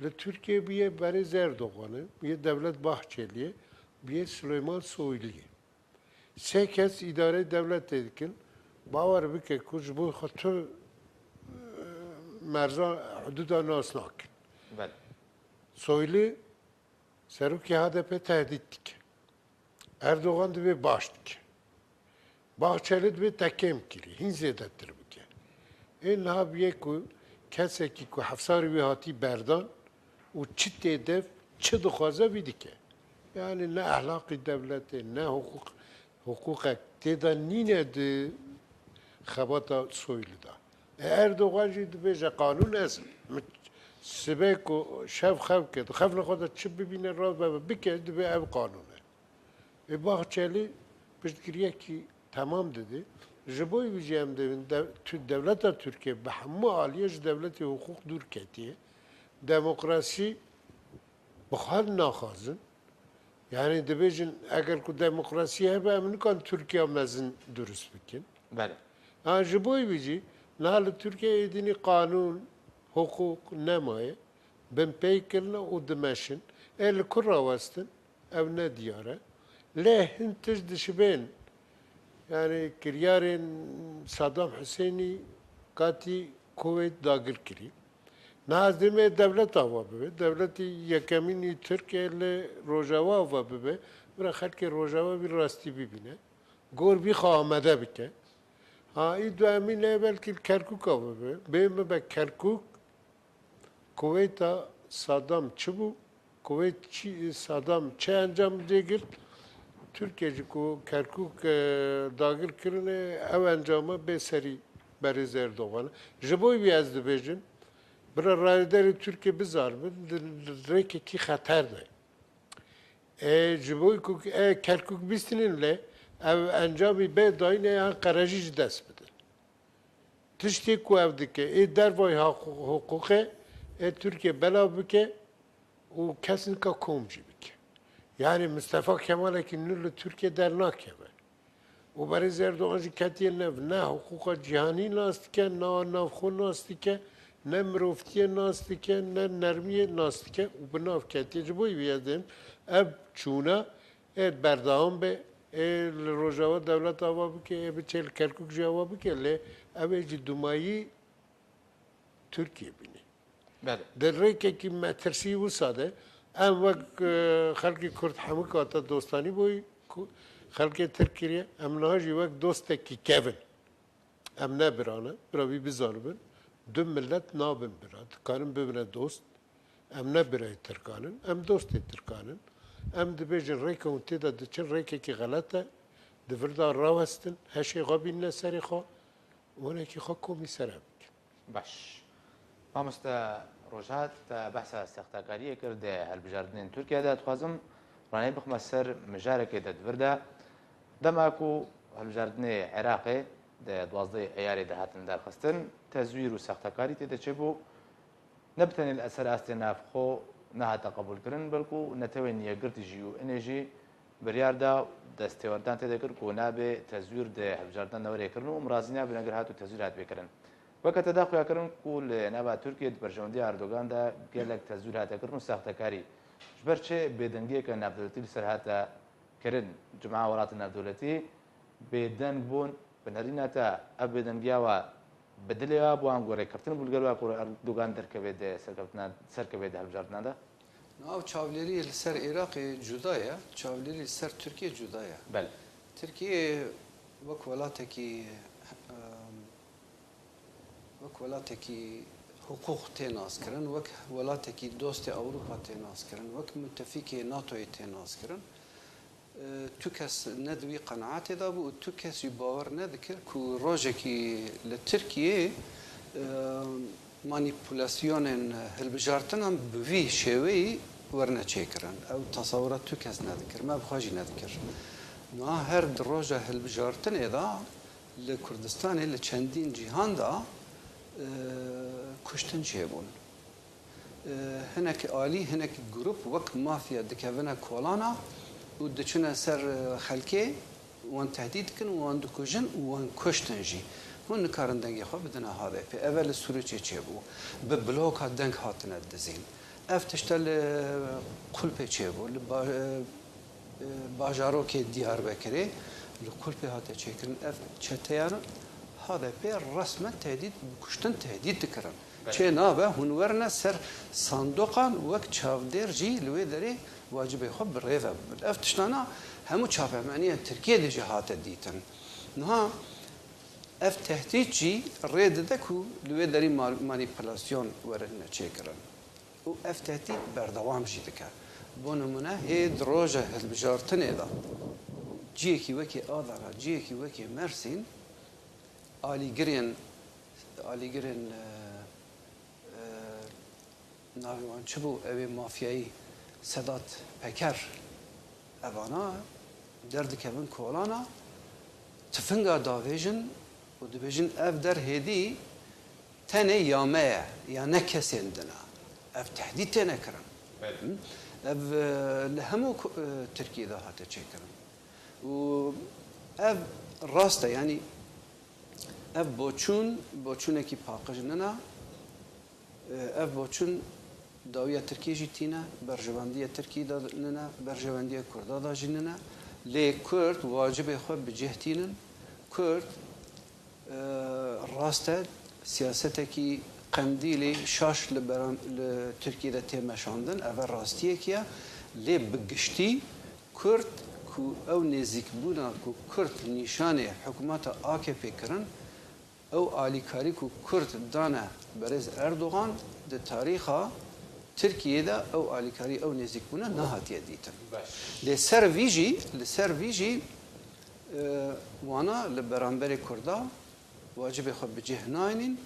لە تورکیە بیە بەرێز ئەردۆغانە بیە دەوڵەت باحچێلیە بیە سلێمان سۆیلیە سێ کەس ئیدارەی دەوڵەتێ دکن باوەڕ بکە کوژ بۆ خەتۆ مەرزا حدودا ناس ناکن سۆیلی سەرۆکی HDP تهدید dike. Erdoğan dibê baş dike. Bahçeli dibê tekêm kirî, hîn zêdetir bike. Ê niha biyê ku kesekî ku hefsarî wê hatî berdan û çi tê dev, çi dixwaze wî dike. Yani ne ehlaqî devletê, ne hukukek têda nîne di xebata Soylu'da. Erdoğan jî dibêje qanûn ez sibê ku şev xev kir, xevla xwe de çi bibîne rav bike dibe ev qanûn e. Bahçeli piştgiriyekî temam dedi. Ji bo wî jî em dibin devleta Türkiye bi hemû aliyê ji devletê hukuk dûr ketiye. Demokrasî bi xwe naxwazin. Yani dibêjin eger ku demokrasî hebe em nikan Türkiye mezin durust bikin. Ha ji bo wî jî niha li Türkiye êdînî qanûn hukuk nemaye bin pey kirine û dimeşin. Li kur rawestin ev ne diyar e. Lê hin tij dişibên yani kiryarên Saddam Hüseyinî katî Kuveyt dagir kirî. Niha demê devlet ava bibe. Devletî yekemînî Tirkiye li Rojava ava bibe. Bira xelkê Rojava wî rastî bibîne. Gor bîxa amade bike. Ha î duemî lê belkî Kerkûk ava bibe. Bê me be Kerkûk Kuveyta Saddam çi bû? Kuveyt Saddam çi encam dê girt? Türkiye ku Kerkûk dagir kirine ev encama bê serî berêz Erdoğan. Ji bo wî ez dibêjim bira rayedarê Türkiye bizar bin rêkekî xeter de. Ji bo ku Kerkûk bîstînin lê ev encamî bê dayîne yan qerejî ji dest bidin. Tiştê ku ev dike dervayê hukukê Türkiye belav bike û kesin ka kom jî bike. Yani Mustafa Kemal'e nurlu Türkiye der nakebe. O berêz Erdoğan jî ketiye nev ne hukuka cihanî nas dike, ne navxwe nas dike, ne mirovtiye nas dike, ne nermiye nas dike û bi nav ketiye. Ji bo wî din ev çûna berdewam be li Rojava devlet ava bike, biçe li Kerkûk jî ava bike lê ev ê jî dumayî Türkiye bîne. Di rêkekî metirsî wisa de em wek xelkê Kurd hemû kata dostanî bûyî xelkê Tirkiye em niha jî wek dostekî kevin. Em nebirane, bira wî bizanibin. Du millet nabin bira. Dikarin bibine dost. Em ne birayê Tirkanin, em dostê Tirkanin. Em dibêjin rêka hûn têda diçin rêkekî xelet e. Di vir de rawestin, heşê xwe bînine serê xwe, wanekî xwe komî ser e bikin. باش مامۆستا ڕۆژهات بەحسا سەختاکاریە کرد هەڵبژاردنên تورکیادا دخوازم ڕانەی بخمە سەر مژارێکێ دەدوردا دەماک و هەڵبژاردنێ عێراقێ 12 ئەیارێ داهاتن دەرخستن تەزویر و سەختەکاری تێدەچێت بوو نەبتەنێ ئەسەر ئاستێ نافخۆ نەهاتە قبولکردن بەڵکو نەتەوەی نیەگرتیژی و ئەنێژی بریاردا دەستێوەردان تێدەکرد و نابێ تەزویر دێ هەڵبژاردن نەوەرێکردن و مڕازینیا بنەگەر هات و تەزویر هاتبێکردن وەکە تەدا خویاکردن و لە ناوا تورکیە بەرژەوەندی ئەردۆگاندا گەلێک تەزویر هاتەکردن و ساختەکاری ژبەر چێ بێدەنگیەکە ناودەوڵەتی لەسەر هاتەکردن جمعا وڵاتە ناودەوڵەتی بێدەنگ بوون بنەرینەتە ئەو بێدەنگیاوە بدلێەوە بۆیان گۆڕێکردن بولگەروا ئەردۆگان دەرکەوێت سەرکەوێت هەڵبژاردنەدا ناو چاولێری لەسەر عێراقی جودایە چاولێری لەسەر تورکیە جودایە تورکیە وەک وڵاتێکی حقوق تێناسکردن وەک وڵاتێکی دۆستی ئەوروپا تێناسکردن وەک متفیکی ناتۆی تێناسکردن تو کەس نەدوی قەنەعاتێدا بوو تو کەسی باوەڕ نەدەکرد و ڕۆژێکی لە تورکیە مانیپولاسیۆنên هەڵبژاردنان bi vî şêweyî wernêçêkirin ew tesewurat tu kes nedikir me bixwe jî nedikir ma her di roja hilbijartinê de li Kurdistanê li çendîn cîhan da kuştin çêbûn hinek alî hinek grup wek mafya dikevine kolana û diçine ser xelkê wan tehdîd dikin wan dikujin û wan kuştin jî hûn nikarin dengê xwe bidine HDP ev li Sûrûçê çêbû bi bloka deng hatine dizîn ev tişte li Kulpê çêbû li bajarokê Diyarbekirê li Kulpê hate çêkirin ev çeteyan HDP resmen tehdît kuştin tehdît dikirin çê nabe hûn werne ser sandoqan wek çavdêr jî li wê derê wacibê xwe bi rêve bibin ev tiştana hemû çapemeniyên Tirkiyeyê jî hate dîtin niha ev tehdît jî rê dide ku li wê derî manîpulasyon werine çêkirin û ev tehdît berdewam jî dike bo nimune hê di roja hilbijartinê de ciyekî wekî Adana ciyekî wekî Mersîn alîgirên navê wan çi bû ew ê mafyayî Sedat Peker evana derdikevin kolana tifinga davêjin û dibêjin ev der hêdî tenê ya me ye ya ne kesên din e ev tehdît tê nekirin ev li hemû Tirkiyeyê de hate çêkirin û ev rast e yanî ev boçûnekî paqij nina ev boçûn dawiya Tirkiyê jî tîne berjewendiya Tirkiyê da nine berjewendiya Kurda da jî nine lê Kurd wacibê xwe bicêhtînin Kurd rast e siyasetekî qendîlê şaş li Tirkiyeyê tê meşandin ev rastiyekî ye lê bi giştî Kurd ku ew nêzîkbûna ku Kurd nîşanê hikûmeta AKP kirin ew alîkarî ku Kurd dane berêz Erdogan di tarîxa Tirkiyeyê de ew alîkarî ew nêzîkbûna nehatiye dîtin lê ser vî jî wana li beramberê Kurda wacibê xwe bicih nayînin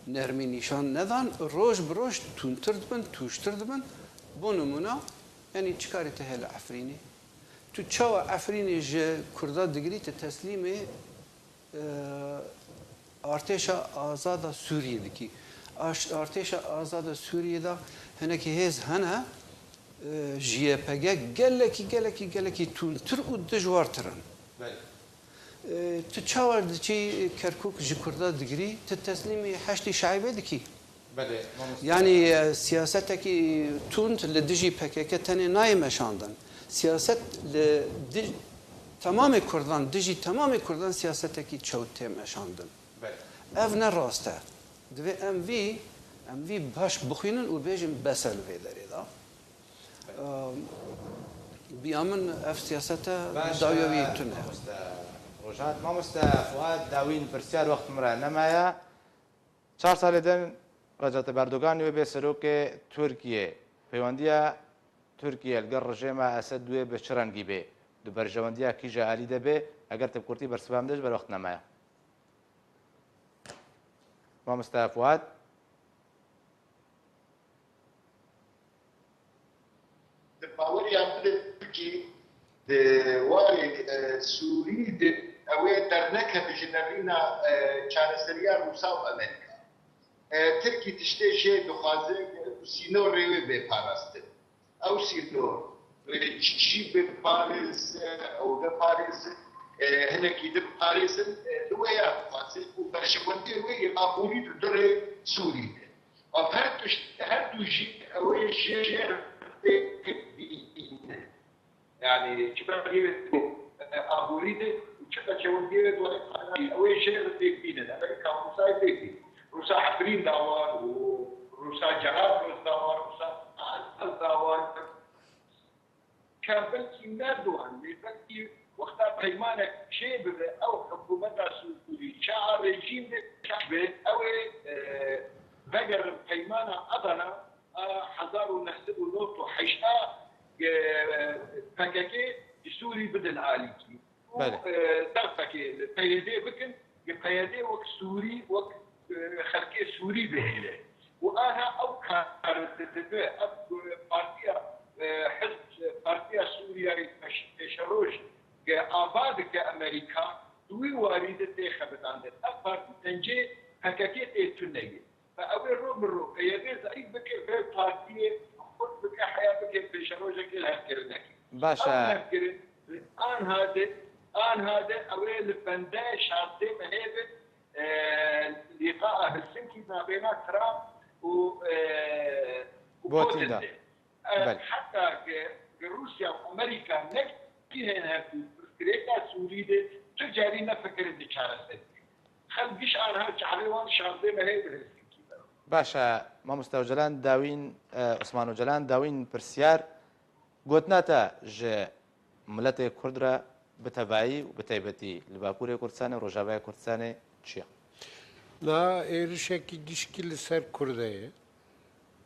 nermî nîşan nedan roj bi roj tûntir dibin tûştir dibin bo nimûna yanî çikarê te heye li Efrînê tu çawa Efrînê ji Kurda digirî te teslîmê artêşa azada Sûriyê dikî artêşa azada Sûriyê da hinekî hêz hene JPG gelekî tûntir û dijwartirin tu çawa diçî Kerkûk ji Kurda digirî tu teslîmê heştê şaîbê dikî yanî siyasetekî tund li dijî PKK tenê nayê meşandin siyaset li tamamê Kurdan dijî tamamê Kurdan siyasetekî çewt tê meşandin ev ne rast e divê em vî baş bixwînin û bêjin bes e li vê derê da biya min ev siyasete dawiya wî tune ڕۆژات مامۆستا فواد داوین پرسیار وەختمرە نەمایە 4 ساڵێ دەن ڕەجەب ئەردۆغان وێ بێ سەرۆکێ تورکیە پەیوەندیە تورکیە لەگەڵ ڕژێمە ئەسەد دوێ بە چ ڕەنگی بێ دوو بەرژەوەندیە کیژە عالی دەبێ ئەگەر تەبکورتی بەرسەوام دەست بەر وەخت نەمایە مامۆستا فواد باوەریان بدە تورکی وارێ سووری ئەوێ نەکە بژنەڕینە چارەسەریان رووسا و ئەمریکا ترکی تشتێ ژێ دخوازێ سینۆ ڕێوێ بێپاراستن ئەو سینۆ چی بپارێز ئەو دەپارێزن هەنێکی دپارێزن دوێیە دخوازێ و بەرشەوەندی وێ ئابووری دڕێ سووری هەردووژی ئەوەی ژێر يعني شباب أبوريده وشباب شونديه دول أول شيء بيكبينه ده كان روسا بيكبين روسا حفرين داوار وروسا جراد داوار روسا داوار كان بلكي نردوان بلكي وقتها بيمانة شيء بده أو حكومة سوري شعار رجيم شعبه أو بقر بيمانة أضنا حضار ونحسب النوت وحيشها فكاكي سوري بدل عاليكي وطرفكي قيادي بكن قيادي وك سوري وك خلقي سوري بهيله وانا او كانت بارتيا حزب بارتيا سوريا شروش آباد كأمريكا دوي واردة تخبط عندها أبارتي تنجي فكاكي تنجي فأول رو قيادي زعيد بكي في بارتيا بك حياتك في شروجك الهكرنك باشا آن هذا أول البنداش عطي مهيبة لقاء هلسنكي ما بين ترامب وبوتين حتى روسيا وأمريكا نكتينها في فكرة سورية تجاري نفكر الدشارة خلقش آنها تعليوان شعطي مهيبة باشە مامۆستا جەلان داوین عوسمان و جەلان داوین پرسیار گوتناتە ژە ملەتێ کوردرە بتەبایی و بتایبەتی لە باکوورێ کوردستانە و ڕۆژاوای کوردستانê چییە؟ نا êrişekî gişkî li ser Kurdeyê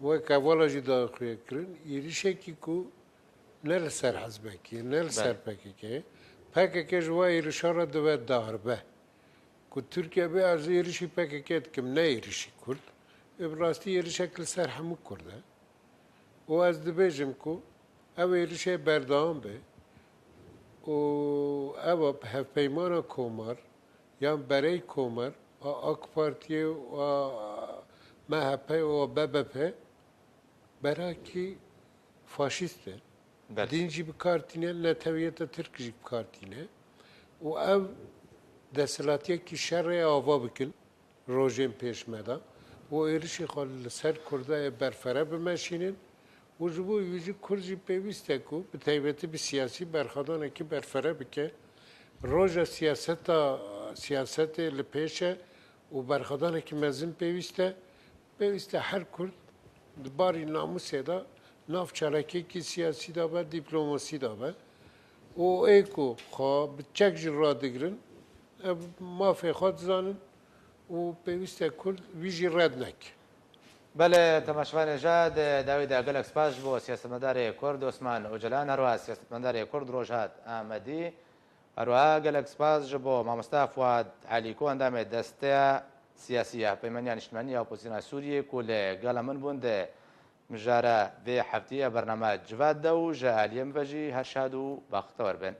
wek evala jî daxuyekirin êrişekî ku ne li ser hezbekî ne li ser PKK PKK ji we êrişa re dibe darbe ku Tirkiye bê ez êrişî PKK dikim ne êrişî Kurd براستی êrişek li ser hemû Kurd e û ez dibêjim ku ev êrişê berdewam be û ev hevpeymana komar yan berê komar a AK Partiye a MHP û BBP berakî faşîst e din jî bikartîne netewiyeta Tirk jî bikartîne û ev desthilatiyekî şerê ava bikin rojên pêşmeda و êrişê xwe li ser Kurdayê berfere bimeşînin û ji bo wî jî Kurd jî pêwîst e ku bi taybetî bi siyasî berxwedanekî berfere bike roja siyasetê li pêş e û berxwedanekî mezin pêwîst e her Kurd di barî namûsê de nav çalakekî siyasî da be dîplomasî da be û ê ku xwe bi çek jî radigirin ev mafê xwe dizanin و پێویستە کورد ویژی ڕێت نەکە. بەڵێ تەماشاوانێژاد داویدا گەلێک سپاس بۆ سیاسەتمەدارێ کورد عوسمان ئۆجەلان هەروەها سیاسەتمەدارێ کورد ڕۆژهات ئامەدی هەروەها گەلێک سپاس بۆ مامۆستا فواد عەلیکۆ ئەندامێ دەستەیە سیاسیە پەیمانیان نیشتیمانیە ئۆپۆزیسیۆنا سووریە و لێ گەڵە من بوون دێ مژارە vê heftiya bername civat de û ji aliyê min ve jî her şad û baxtewar bin.